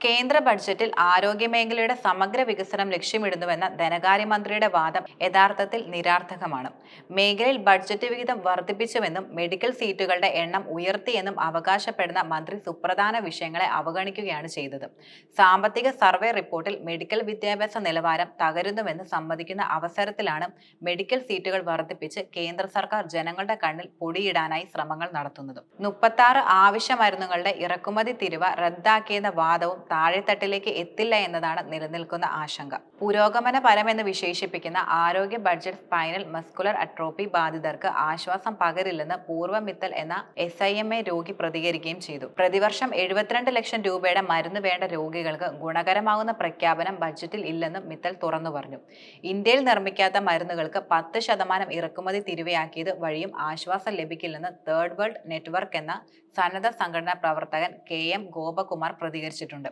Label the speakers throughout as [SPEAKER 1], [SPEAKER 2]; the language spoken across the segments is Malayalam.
[SPEAKER 1] കേന്ദ്ര ബഡ്ജറ്റിൽ ആരോഗ്യമേഖലയുടെ സമഗ്ര വികസനം ലക്ഷ്യമിടുന്നുവെന്ന ധനകാര്യമന്ത്രിയുടെ വാദം യഥാർത്ഥത്തിൽ നിരാർത്ഥകമാണ്. മേഖലയിൽ ബഡ്ജറ്റ് വിഹിതം വർദ്ധിപ്പിച്ചുവെന്നും മെഡിക്കൽ സീറ്റുകളുടെ എണ്ണം ഉയർത്തിയെന്നും അവകാശപ്പെടുന്ന മന്ത്രി സുപ്രധാന വിഷയങ്ങളെ അവഗണിക്കുകയാണ് ചെയ്തത്. സാമ്പത്തിക സർവേ റിപ്പോർട്ടിൽ മെഡിക്കൽ വിദ്യാഭ്യാസ നിലവാരം തകരുന്നുവെന്ന് സമ്മതിക്കുന്ന അവസരത്തിലാണ് മെഡിക്കൽ സീറ്റുകൾ വർദ്ധിപ്പിച്ച് കേന്ദ്ര സർക്കാർ ജനങ്ങളുടെ കണ്ണിൽ പൊടിയിടാനായി ശ്രമങ്ങൾ നടത്തുന്നത്. 36 ആവശ്യ മരുന്നുകളുടെ ഇറക്കുമതി തീരുവ റദ്ദാക്കിയെന്ന വാദവും താഴെത്തട്ടിലേക്ക് എത്തില്ല എന്നതാണ് നിലനിൽക്കുന്ന ആശങ്ക. പുരോഗമനപരമെന്ന് വിശേഷിപ്പിക്കുന്ന ആരോഗ്യ ബഡ്ജറ്റ് സ്പൈനൽ മസ്കുലർ അട്രോഫി ബാധിതർക്ക് ആശ്വാസം പകരില്ലെന്ന് പൂർവ്വ മിത്തൽ എന്ന SIMA രോഗി പ്രതികരിക്കുകയും ചെയ്തു. പ്രതിവർഷം 72 ലക്ഷം രൂപയുടെ മരുന്ന് വേണ്ട രോഗികൾക്ക് ഗുണകരമാകുന്ന പ്രഖ്യാപനം ബഡ്ജറ്റിൽ ഇല്ലെന്നും മിത്തൽ തുറന്നു പറഞ്ഞു. ഇന്ത്യയിൽ നിർമ്മിക്കാത്ത മരുന്നുകൾക്ക് 10% ഇറക്കുമതി തിരിവയാക്കിയത് വഴിയും ആശ്വാസം ലഭിക്കില്ലെന്ന് തേർഡ് വേൾഡ് നെറ്റ്വർക്ക് എന്ന സന്നദ്ധ സംഘടനാ പ്രവർത്തകൻ KM ഗോപകുമാർ പ്രതികരിച്ചിട്ടുണ്ട്.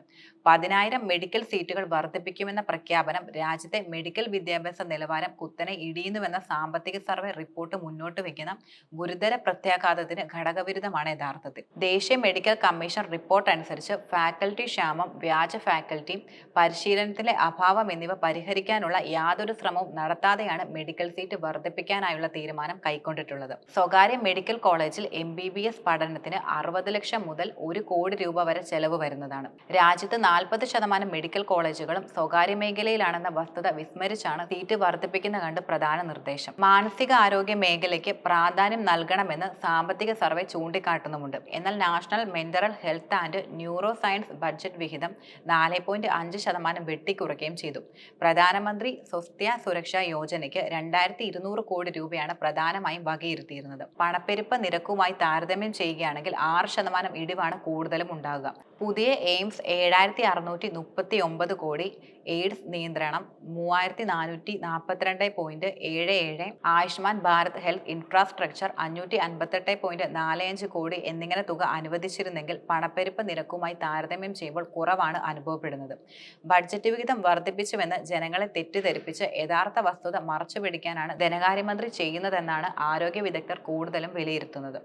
[SPEAKER 1] 10,000 മെഡിക്കൽ സീറ്റുകൾ വർദ്ധിപ്പിക്കുമെന്ന പ്രഖ്യാപനം രാജ്യത്തെ മെഡിക്കൽ വിദ്യാഭ്യാസ നിലവാരം കുത്തനെ ഇടിയുന്നുവെന്ന സാമ്പത്തിക സർവേ റിപ്പോർട്ട് മുന്നോട്ട് വയ്ക്കുന്ന ഗുരുതര പ്രത്യാഘാതത്തിന് ഘടകവിരുദ്ധമാണ് യഥാർത്ഥത്തിൽ. ദേശീയ മെഡിക്കൽ കമ്മീഷൻ റിപ്പോർട്ട് അനുസരിച്ച് ഫാക്കൽറ്റി ക്ഷാമം, വ്യാജ ഫാക്കൽറ്റി, പരിശീലനത്തിലെ അഭാവം എന്നിവ പരിഹരിക്കാനുള്ള യാതൊരു ശ്രമവും നടത്താതെയാണ് മെഡിക്കൽ സീറ്റ് വർദ്ധിപ്പിക്കാനായുള്ള തീരുമാനം കൈക്കൊണ്ടിട്ടുള്ളത്. സ്വകാര്യ മെഡിക്കൽ കോളേജിൽ MBBS പഠനത്തിന് 60 ലക്ഷം മുതൽ 1 കോടി രൂപ വരെ ചെലവ് വരുന്നതാണ്. രാജ്യത്ത് 40% മെഡിക്കൽ കോളേജുകളും സ്വകാര്യ മേഖലയിലാണെന്ന വസ്തുത വിസ്മരിച്ചാണ് സീറ്റ് വർദ്ധിപ്പിക്കുന്ന കണ്ട് പ്രധാന നിർദ്ദേശം. മാനസിക ആരോഗ്യ മേഖലയ്ക്ക് പ്രാധാന്യം നൽകണമെന്ന് സാമ്പത്തിക സർവേ ചൂണ്ടിക്കാട്ടുന്നുമുണ്ട്. എന്നാൽ national mental health and neuro science budget വിഹിതം 4.5% വെട്ടിക്കുറയ്ക്കുകയും ചെയ്തു. പ്രധാനമന്ത്രി സ്വാസ്ഥ്യ സുരക്ഷാ യോജനയ്ക്ക് 2200 കോടി രൂപയാണ് പ്രധാനമായും വകയിരുത്തിയിരുന്നത്. പണപ്പെരുപ്പ നിരക്കുമായി താരതമ്യം ചെയ്യുകയാണെങ്കിൽ 6% ഇടിവാണ് കൂടുതലും ഉണ്ടാകുക. പുതിയ എയിംസ് 7639 കോടി, എയ്ഡ്സ് നിയന്ത്രണം 3442.77, ആയുഷ്മാൻ ഭാരത് ഹെൽത്ത് ഇൻഫ്രാസ്ട്രക്ചർ 558.45 കോടി എന്നിങ്ങനെ തുക അനുവദിച്ചിരുന്നെങ്കിൽ പണപ്പെരുപ്പ നിരക്കുമായി താരതമ്യം ചെയ്യുമ്പോൾ കുറവാണ് അനുഭവപ്പെടുന്നത്. ബഡ്ജറ്റ് വിഹിതം വർദ്ധിപ്പിച്ചുവെന്ന് ജനങ്ങളെ തെറ്റിദ്ധരിപ്പിച്ച് യഥാർത്ഥ വസ്തുത മറച്ചുപിടിക്കാനാണ് ധനകാര്യമന്ത്രി ചെയ്യുന്നതെന്നാണ് ആരോഗ്യ വിദഗ്ധർ കൂടുതലും വിലയിരുത്തുന്നത്.